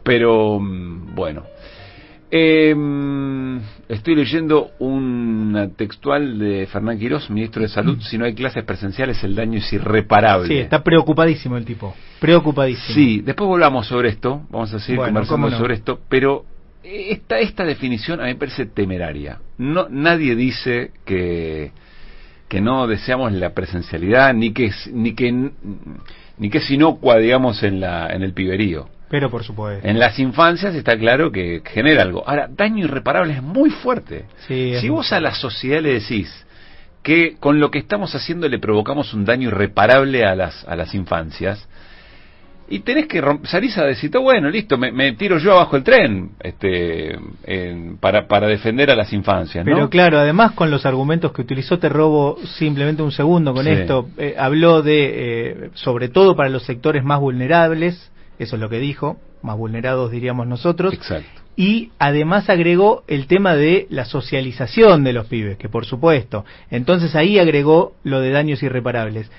Pero, bueno. Estoy leyendo una textual de Fernán Quirós, ministro de Salud. Si no hay clases presenciales, el daño es irreparable. Sí, está preocupadísimo el tipo. Preocupadísimo. Sí, después volvamos sobre esto. Vamos a seguir conversando sobre esto. Pero esta definición a mí me parece temeraria. Nadie dice que no deseamos la presencialidad, ni que es inocua, digamos, en el piberío. Pero por supuesto. En las infancias está claro que genera algo. Ahora, daño irreparable es muy fuerte. Sí, si vos a la sociedad le decís que con lo que estamos haciendo le provocamos un daño irreparable a las infancias, y tenés que salís a decir, bueno, listo, me tiro yo abajo el tren para defender a las infancias, ¿no? Pero claro, además con los argumentos que utilizó, te robo simplemente un segundo con esto, habló de, sobre todo para los sectores más vulnerables, eso es lo que dijo, más vulnerados diríamos nosotros. Exacto. Y además agregó el tema de la socialización de los pibes, que por supuesto. Entonces ahí agregó lo de daños irreparables.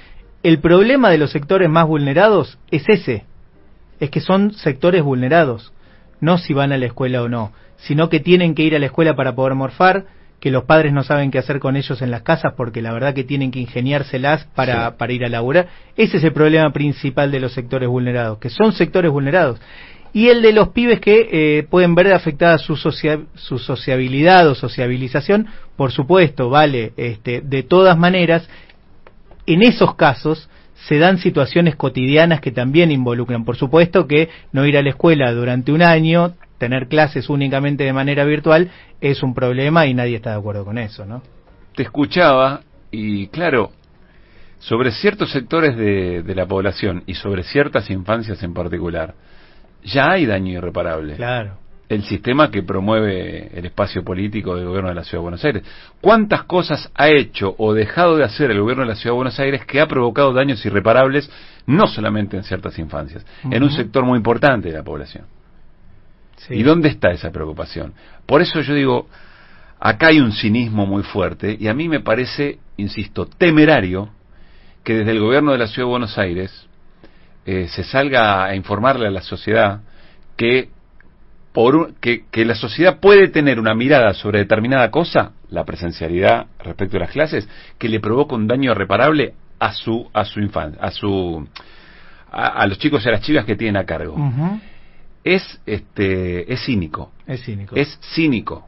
El problema de los sectores más vulnerados es ese, es que son sectores vulnerados, no si van a la escuela o no, sino que tienen que ir a la escuela para poder morfar, que los padres no saben qué hacer con ellos en las casas porque la verdad que tienen que ingeniárselas para ir a laburar. Ese es el problema principal de los sectores vulnerados, que son sectores vulnerados. Y el de los pibes que pueden ver afectada su sociabilidad o sociabilización, por supuesto, vale, de todas maneras, en esos casos se dan situaciones cotidianas que también involucran, por supuesto que no ir a la escuela durante un año, tener clases únicamente de manera virtual, es un problema y nadie está de acuerdo con eso, ¿no? Te escuchaba y claro, sobre ciertos sectores de la población y sobre ciertas infancias en particular, ya hay daño irreparable. Claro. El sistema que promueve el espacio político del gobierno de la Ciudad de Buenos Aires. ¿Cuántas cosas ha hecho o dejado de hacer el gobierno de la Ciudad de Buenos Aires que ha provocado daños irreparables, no solamente en ciertas infancias, en un sector muy importante de la población? Sí. ¿Y dónde está esa preocupación? Por eso yo digo, acá hay un cinismo muy fuerte y a mí me parece, insisto, temerario que desde el gobierno de la Ciudad de Buenos Aires se salga a informarle a la sociedad que la sociedad puede tener una mirada sobre determinada cosa, la presencialidad respecto a las clases, que le provoca un daño irreparable a su infancia, a los chicos y a las chicas que tienen a cargo. Es cínico. Es cínico. Es cínico.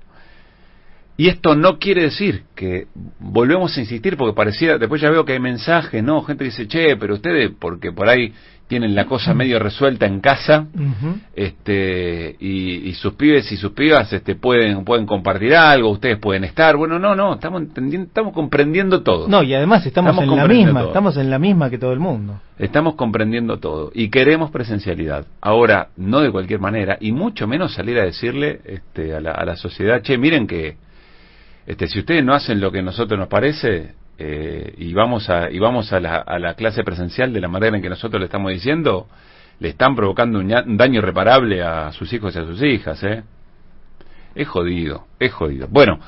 Y esto no quiere decir que volvemos a insistir, porque parecía, después ya veo que hay mensajes, ¿no? Gente dice, che, pero ustedes, porque por ahí tienen la cosa medio resuelta en casa, y sus pibes y sus pibas pueden compartir algo, ustedes pueden estar. Bueno, no, estamos comprendiendo todo. No, y además estamos en la misma que todo el mundo. Estamos comprendiendo todo y queremos presencialidad. Ahora, no de cualquier manera, y mucho menos salir a decirle a la sociedad, che, miren que si ustedes no hacen lo que a nosotros nos parece, y vamos a la clase presencial de la manera en que nosotros le estamos diciendo, le están provocando un daño irreparable a sus hijos y a sus hijas. Es jodido. Bueno,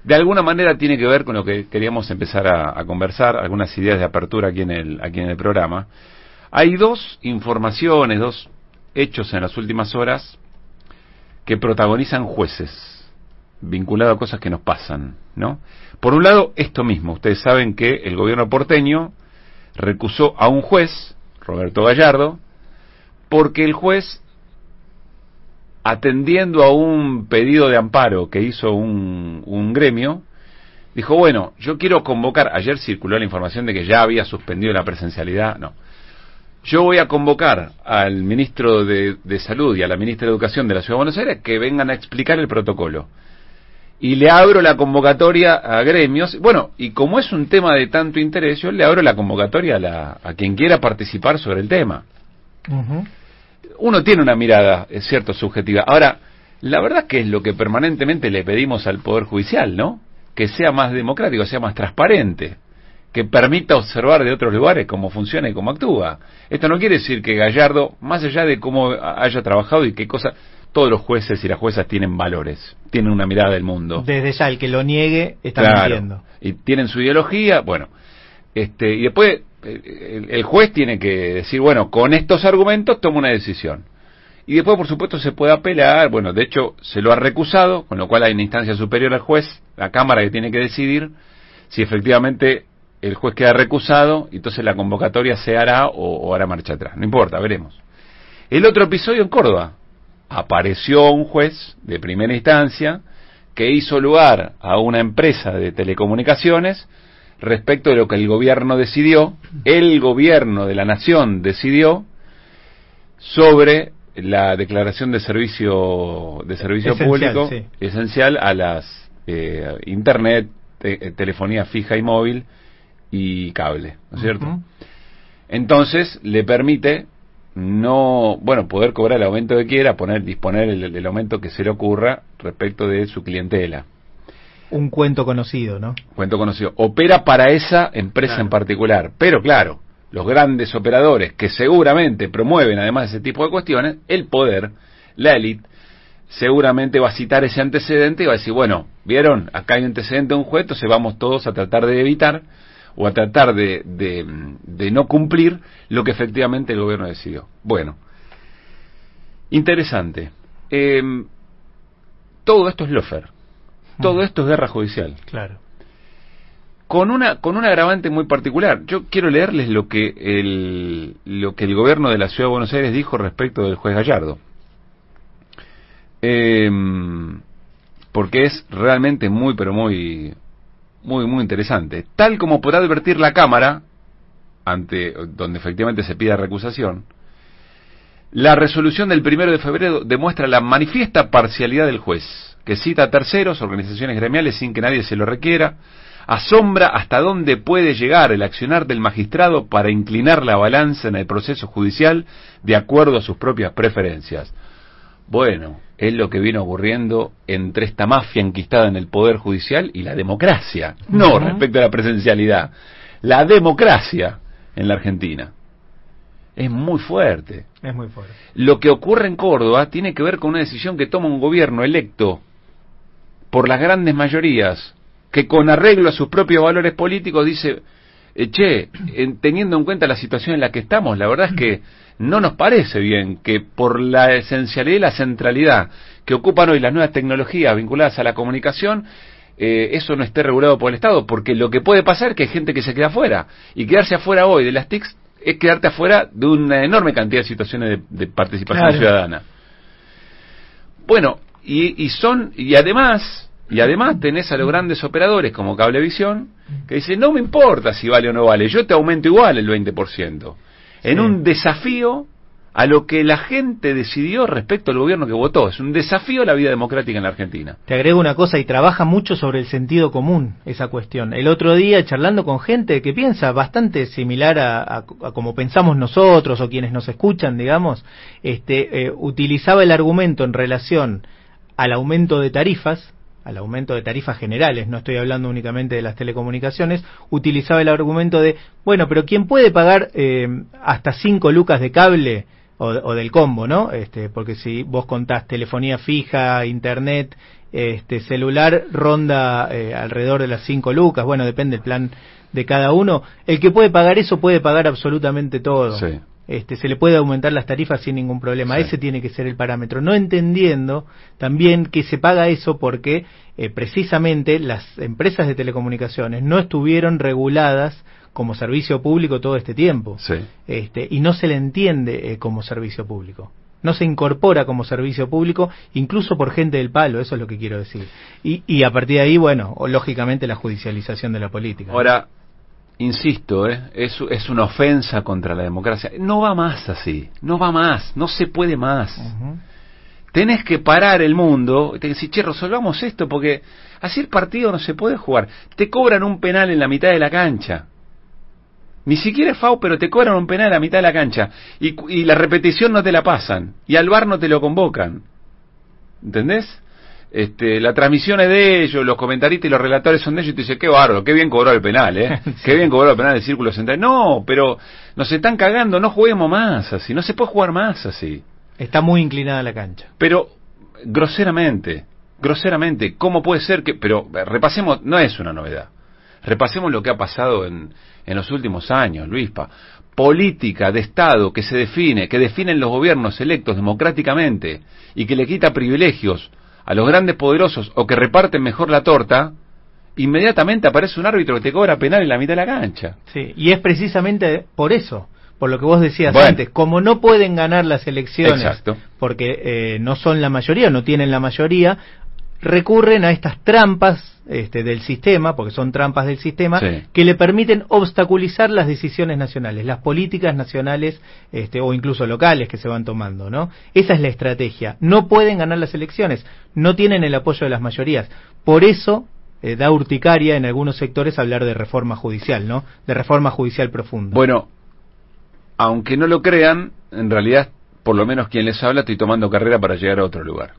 de alguna manera tiene que ver con lo que queríamos empezar a conversar, algunas ideas de apertura aquí en el programa. Hay dos informaciones, dos hechos en las últimas horas que protagonizan jueces, vinculado a cosas que nos pasan, ¿no? Por un lado, esto mismo. Ustedes saben que el gobierno porteño recusó a un juez, Roberto Gallardo, porque el juez, atendiendo a un pedido de amparo que hizo un gremio, dijo, bueno, yo quiero convocar, ayer circuló la información de que ya había suspendido la presencialidad, no. Yo voy a convocar al ministro de Salud y a la ministra de Educación de la Ciudad de Buenos Aires que vengan a explicar el protocolo. Y le abro la convocatoria a gremios. Bueno, y como es un tema de tanto interés, yo le abro la convocatoria a quien quiera participar sobre el tema. Uno tiene una mirada, es cierto, subjetiva. Ahora, la verdad que es lo que permanentemente le pedimos al Poder Judicial, ¿no? Que sea más democrático, sea más transparente, que permita observar de otros lugares cómo funciona y cómo actúa. Esto no quiere decir que Gallardo, más allá de cómo haya trabajado y qué cosa... Todos los jueces y las juezas tienen valores, tienen una mirada del mundo. Desde ya, el que lo niegue está mintiendo. Y tienen su ideología, bueno. Y después el juez tiene que decir, bueno, con estos argumentos tomo una decisión. Y después, por supuesto, se puede apelar. Bueno, de hecho, se lo ha recusado, con lo cual hay una instancia superior al juez, la Cámara, que tiene que decidir si efectivamente el juez queda recusado, entonces la convocatoria se hará o hará marcha atrás. No importa, veremos. El otro episodio en Córdoba. Apareció un juez de primera instancia que hizo lugar a una empresa de telecomunicaciones respecto de lo que el gobierno decidió, el gobierno de la nación decidió sobre la declaración de servicio esencial, público, sí, esencial a las internet, telefonía fija y móvil y cable, ¿no es cierto? Entonces le permite poder cobrar el aumento que quiera, disponer el aumento que se le ocurra respecto de su clientela. Un cuento conocido, ¿no? Cuento conocido. Opera para esa empresa en particular. Pero claro, los grandes operadores que seguramente promueven además ese tipo de cuestiones, el poder, la élite, seguramente va a citar ese antecedente y va a decir, bueno, ¿vieron? Acá hay un antecedente de un juez, entonces vamos todos a tratar de evitar o a tratar de no cumplir lo que efectivamente el gobierno decidió. Bueno, interesante. Todo esto es lawfare. Todo esto es guerra judicial. Claro. Con un agravante muy particular. Yo quiero leerles lo que el gobierno de la Ciudad de Buenos Aires dijo respecto del juez Gallardo. Porque es realmente muy interesante. Tal como podrá advertir la Cámara, donde efectivamente se pida recusación, la resolución del 1 de febrero demuestra la manifiesta parcialidad del juez, que cita a terceros, organizaciones gremiales sin que nadie se lo requiera, asombra hasta dónde puede llegar el accionar del magistrado para inclinar la balanza en el proceso judicial de acuerdo a sus propias preferencias. Bueno, es lo que viene ocurriendo entre esta mafia enquistada en el Poder Judicial y la democracia. No respecto a la presencialidad. La democracia en la Argentina. Es muy fuerte. Es muy fuerte. Lo que ocurre en Córdoba tiene que ver con una decisión que toma un gobierno electo por las grandes mayorías, que con arreglo a sus propios valores políticos dice, teniendo en cuenta la situación en la que estamos, la verdad es que no nos parece bien que por la esencialidad y la centralidad que ocupan hoy las nuevas tecnologías vinculadas a la comunicación, eso no esté regulado por el Estado, porque lo que puede pasar es que hay gente que se queda afuera, y quedarse afuera hoy de las TICs es quedarte afuera de una enorme cantidad de situaciones de participación ciudadana. Bueno, y además tenés a los grandes operadores como Cablevisión que dicen, no me importa si vale o no vale, yo te aumento igual el 20%. En un desafío a lo que la gente decidió respecto al gobierno que votó. Es un desafío a la vida democrática en la Argentina. Te agrego una cosa, y trabaja mucho sobre el sentido común esa cuestión. El otro día, charlando con gente que piensa bastante similar a como pensamos nosotros o quienes nos escuchan, digamos, utilizaba el argumento en relación al aumento de tarifas, generales, no estoy hablando únicamente de las telecomunicaciones, utilizaba el argumento de, bueno, pero ¿quién puede pagar hasta 5 lucas de cable o del combo, ¿no? Porque si vos contás telefonía fija, internet, celular, ronda alrededor de las 5 lucas, bueno, depende del plan de cada uno. El que puede pagar eso puede pagar absolutamente todo. Sí. Se le puede aumentar las tarifas sin ningún problema. Sí. Ese tiene que ser el parámetro, no entendiendo también que se paga eso porque precisamente las empresas de telecomunicaciones no estuvieron reguladas como servicio público todo este tiempo. Sí. Y no se le entiende como servicio público, no se incorpora como servicio público, incluso por gente del palo, eso es lo que quiero decir. Y a partir de ahí, bueno, lógicamente la judicialización de la política. Ahora, insisto, es una ofensa contra la democracia. No va más así, no va más, no se puede más. Tenés que parar el mundo y te decís, resolvamos esto, porque así el partido no se puede jugar. Te cobran un penal en la mitad de la cancha. Ni siquiera es FAU, pero te cobran un penal en la mitad de la cancha. Y la repetición no te la pasan. Y al VAR no te lo convocan. ¿Entendés? La transmisión es de ellos, los comentaristas y los relatores son de ellos, y te dice, qué bárbaro, qué bien cobró el penal, sí. Qué bien cobró el penal del Círculo Central. No, pero nos están cagando, no juguemos más así, no se puede jugar más así. Está muy inclinada la cancha. Pero, groseramente, ¿cómo puede ser que...? Pero repasemos, no es una novedad, repasemos lo que ha pasado en los últimos años, Luispa. política de Estado que se define, que definen los gobiernos electos democráticamente y que le quita privilegios a los grandes poderosos o que reparten mejor la torta, inmediatamente aparece un árbitro que te cobra penal en la mitad de la cancha. Sí, y es precisamente por eso, por lo que vos decías bueno, antes, como no pueden ganar las elecciones, exacto, porque no son la mayoría, no tienen la mayoría, recurren a estas trampas del sistema, porque son trampas del sistema, sí, que le permiten obstaculizar las decisiones nacionales, las políticas nacionales o incluso locales que se van tomando, ¿no? Esa es la estrategia. No pueden ganar las elecciones, no tienen el apoyo de las mayorías. Por eso da urticaria en algunos sectores hablar de reforma judicial, ¿no? De reforma judicial profunda. Bueno, aunque no lo crean, en realidad, por lo menos quien les habla, estoy tomando carrera para llegar a otro lugar.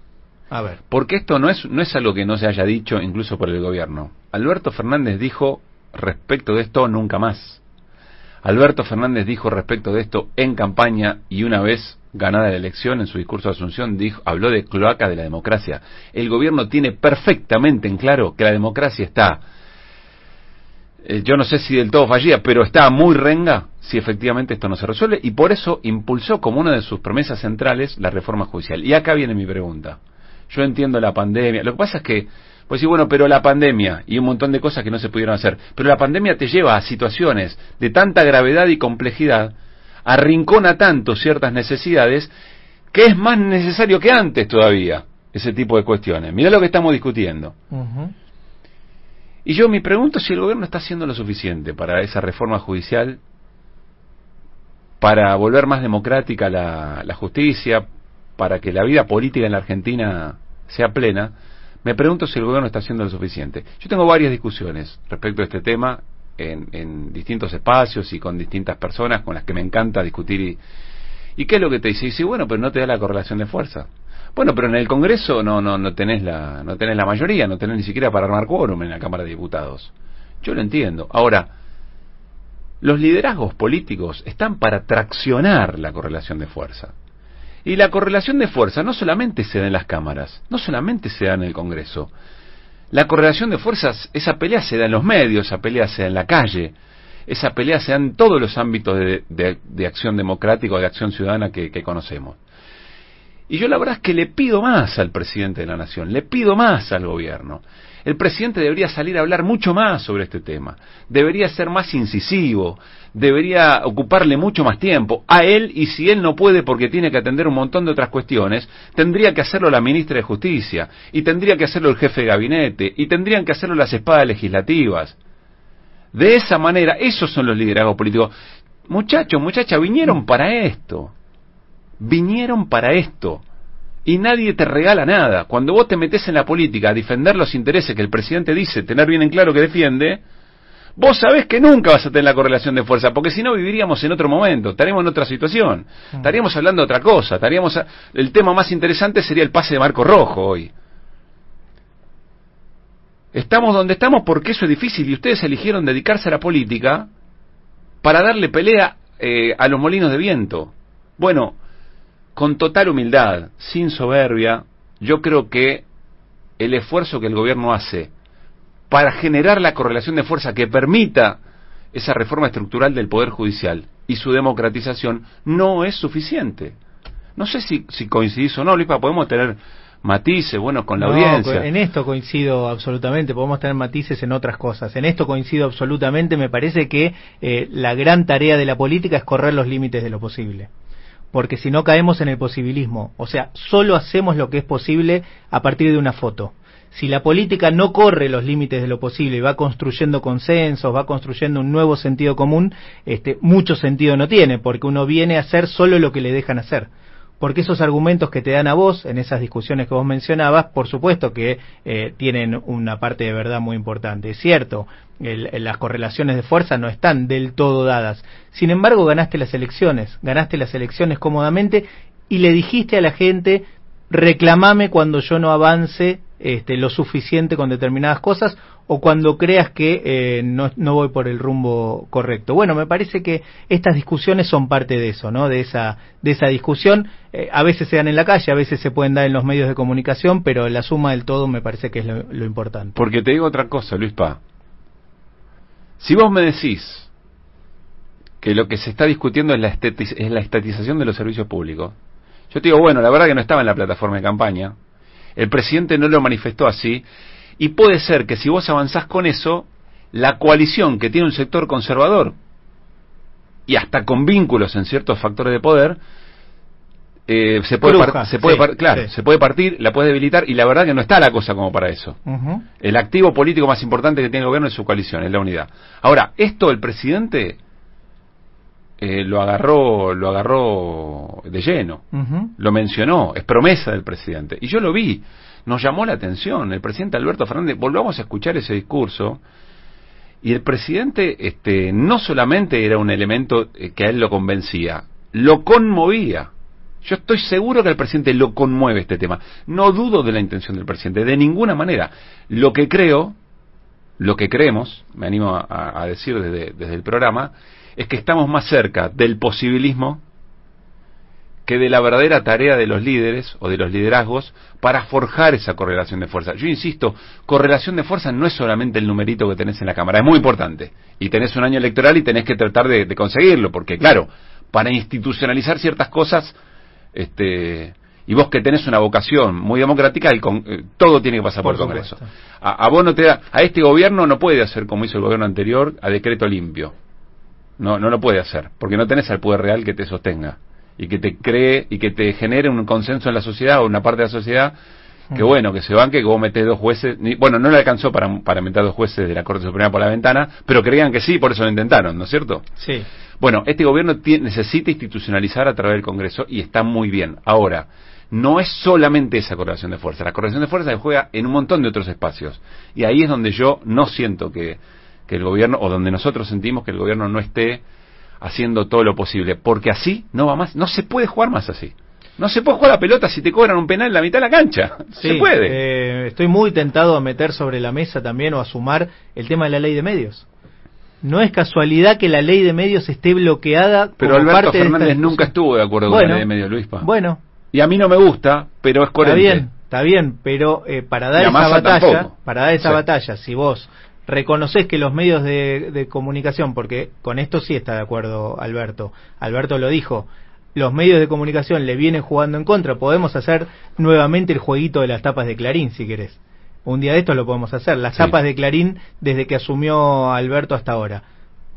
A ver. Porque esto no es algo que no se haya dicho incluso por el gobierno. Alberto Fernández dijo respecto de esto nunca más. Alberto Fernández dijo respecto de esto en campaña y una vez ganada la elección en su discurso de Asunción habló de cloaca de la democracia. El gobierno tiene perfectamente en claro que la democracia está, yo no sé si del todo fallida, pero está muy renga si efectivamente esto no se resuelve y por eso impulsó como una de sus promesas centrales la reforma judicial. Y acá viene mi pregunta. Yo entiendo la pandemia. Lo que pasa es que, pues sí, bueno, pero la pandemia y un montón de cosas que no se pudieron hacer. Pero la pandemia te lleva a situaciones de tanta gravedad y complejidad, arrincona tanto ciertas necesidades, que es más necesario que antes todavía ese tipo de cuestiones. Mirá lo que estamos discutiendo. Y yo me pregunto si el gobierno está haciendo lo suficiente para esa reforma judicial, para volver más democrática la justicia, para que la vida política en la Argentina sea plena. Me pregunto si el gobierno está haciendo lo suficiente. Yo tengo varias discusiones respecto a este tema en distintos espacios y con distintas personas con las que me encanta discutir. ¿Y qué es lo que te dice? Y dice, bueno, pero no te da la correlación de fuerza. Bueno, pero en el Congreso no tenés la mayoría, no tenés ni siquiera para armar quórum en la Cámara de Diputados. Yo lo entiendo. Ahora, los liderazgos políticos están para traccionar la correlación de fuerza. Y la correlación de fuerza no solamente se da en las cámaras, no solamente se da en el Congreso. La correlación de fuerzas, esa pelea se da en los medios, esa pelea se da en la calle, esa pelea se da en todos los ámbitos de acción democrática o de acción ciudadana que conocemos. Y yo la verdad es que le pido más al presidente de la Nación, le pido más al gobierno. El presidente debería salir a hablar mucho más sobre este tema, debería ser más incisivo, debería ocuparle mucho más tiempo a él, y si él no puede porque tiene que atender un montón de otras cuestiones, tendría que hacerlo la ministra de Justicia, y tendría que hacerlo el jefe de gabinete, y tendrían que hacerlo las espadas legislativas. De esa manera, esos son los liderazgos políticos. Muchachos, muchachas, vinieron para esto. Y nadie te regala nada. Cuando vos te metés en la política a defender los intereses que el presidente dice tener bien en claro que defiende, vos sabés que nunca vas a tener la correlación de fuerza, porque si no viviríamos en otro momento, estaríamos en otra situación, estaríamos hablando de otra cosa, el tema más interesante sería el pase de marco rojo hoy. Estamos donde estamos porque eso es difícil y ustedes eligieron dedicarse a la política para darle pelea a los molinos de viento. Bueno, con total humildad, sin soberbia, yo creo que el esfuerzo que el gobierno hace para generar la correlación de fuerza que permita esa reforma estructural del Poder Judicial y su democratización no es suficiente. No sé si coincidís o no, Luispa, podemos tener matices, bueno, con la audiencia. En esto coincido absolutamente, podemos tener matices en otras cosas. En esto coincido absolutamente, me parece que la gran tarea de la política es correr los límites de lo posible. Porque si no caemos en el posibilismo, o sea, solo hacemos lo que es posible a partir de una foto. Si la política no corre los límites de lo posible y va construyendo consensos, va construyendo un nuevo sentido común, mucho sentido no tiene, porque uno viene a hacer solo lo que le dejan hacer. Porque esos argumentos que te dan a vos, en esas discusiones que vos mencionabas, por supuesto que tienen una parte de verdad muy importante. Es cierto, las correlaciones de fuerza no están del todo dadas. Sin embargo, ganaste las elecciones cómodamente y le dijiste a la gente, reclamame cuando yo no avance lo suficiente con determinadas cosas o cuando creas que no voy por el rumbo correcto. Bueno, me parece que estas discusiones son parte de eso, ¿no? De esa discusión. A veces se dan en la calle, a veces se pueden dar en los medios de comunicación, pero la suma del todo me parece que es lo importante. Porque te digo otra cosa, Luispa. Si vos me decís que lo que se está discutiendo es la estatización de los servicios públicos. Yo te digo, bueno, la verdad que no estaba en la plataforma de campaña, el presidente no lo manifestó así, y puede ser que si vos avanzás con eso, la coalición que tiene un sector conservador, y hasta con vínculos en ciertos factores de poder, se puede partir, la puede debilitar, y la verdad que no está la cosa como para eso. El activo político más importante que tiene el gobierno es su coalición, es la unidad. Ahora, esto el presidente lo agarró de lleno, lo mencionó, es promesa del presidente, y yo lo vi, nos llamó la atención, el presidente Alberto Fernández, volvamos a escuchar ese discurso, y el presidente no solamente era un elemento que a él lo convencía, lo conmovía. Yo estoy seguro que al presidente lo conmueve este tema. No dudo de la intención del presidente, de ninguna manera. Lo que creemos, me animo a decir desde el programa, es que estamos más cerca del posibilismo que de la verdadera tarea de los líderes o de los liderazgos para forjar esa correlación de fuerza. Yo insisto, correlación de fuerza no es solamente el numerito que tenés en la Cámara, es muy importante. Y tenés un año electoral y tenés que tratar de conseguirlo, porque claro, para institucionalizar ciertas cosas, y vos que tenés una vocación muy democrática, todo tiene que pasar por el Congreso. A vos no te da, a este gobierno no puede hacer como hizo el gobierno anterior, a decreto limpio. No lo puede hacer, porque no tenés al poder real que te sostenga y que te cree y que te genere un consenso en la sociedad o una parte de la sociedad que bueno, que se banque, que vos metés 2 jueces, bueno, no le alcanzó para meter 2 jueces de la Corte Suprema por la ventana, pero creían que sí, por eso lo intentaron, ¿no es cierto? Sí. Bueno, este gobierno necesita institucionalizar a través del Congreso y está muy bien. Ahora, no es solamente esa correlación de fuerza, la correlación de fuerza se juega en un montón de otros espacios, y ahí es donde yo no siento que el gobierno, o donde nosotros sentimos que el gobierno no esté haciendo todo lo posible, porque así no va más, no se puede jugar más así. No se puede jugar la pelota si te cobran un penal en la mitad de la cancha. Sí, se puede. Estoy muy tentado a meter sobre la mesa también o a sumar el tema de la ley de medios. No es casualidad que la ley de medios esté bloqueada. Pero como Alberto parte Fernández nunca estuvo de acuerdo con la ley de medios, Luispa. Bueno. Y a mí no me gusta, pero es coherente. Está bien, pero para dar esa batalla, si vos reconoces que los medios de comunicación, porque con esto sí está de acuerdo Alberto lo dijo, los medios de comunicación le vienen jugando en contra, podemos hacer nuevamente el jueguito de las tapas de Clarín si querés. Un día de estos lo podemos hacer, las tapas de Clarín desde que asumió Alberto hasta ahora.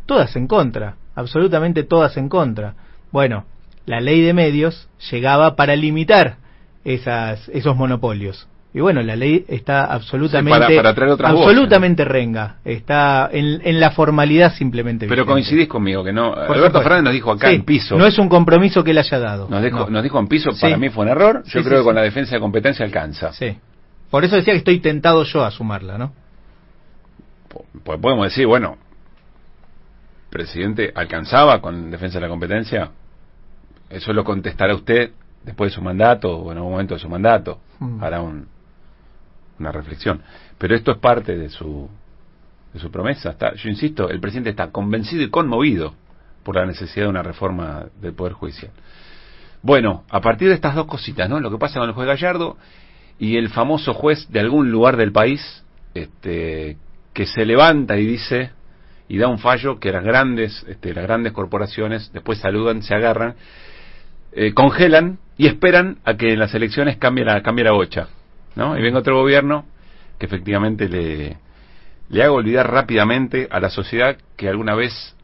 Todas en contra, absolutamente todas en contra. Bueno, la ley de medios llegaba para limitar esos monopolios. Y bueno, la ley está absolutamente para traer otras absolutamente voces, renga, está en la formalidad simplemente. Pero vigente. Coincidís conmigo que no. Por Alberto supuesto. Fernández nos dijo acá en piso. No es un compromiso que él haya dado. Nos dijo en piso, para mí fue un error. Yo creo que con la defensa de competencia alcanza. Sí. Por eso decía que estoy tentado yo a sumarla, ¿no? Pues podemos decir, bueno, presidente, ¿alcanzaba con defensa de la competencia? Eso lo contestará usted después de su mandato o en algún momento de su mandato. Hará una reflexión. Pero esto es parte de su promesa. Yo insisto, el presidente está convencido y conmovido por la necesidad de una reforma del Poder Judicial. Bueno, a partir de estas dos cositas, ¿no? Lo que pasa con el juez Gallardo y el famoso juez de algún lugar del país que se levanta y dice y da un fallo que las grandes corporaciones después saludan, se agarran, congelan y esperan a que en las elecciones cambie la bocha, ¿no? Y venga otro gobierno que efectivamente le haga olvidar rápidamente a la sociedad que alguna vez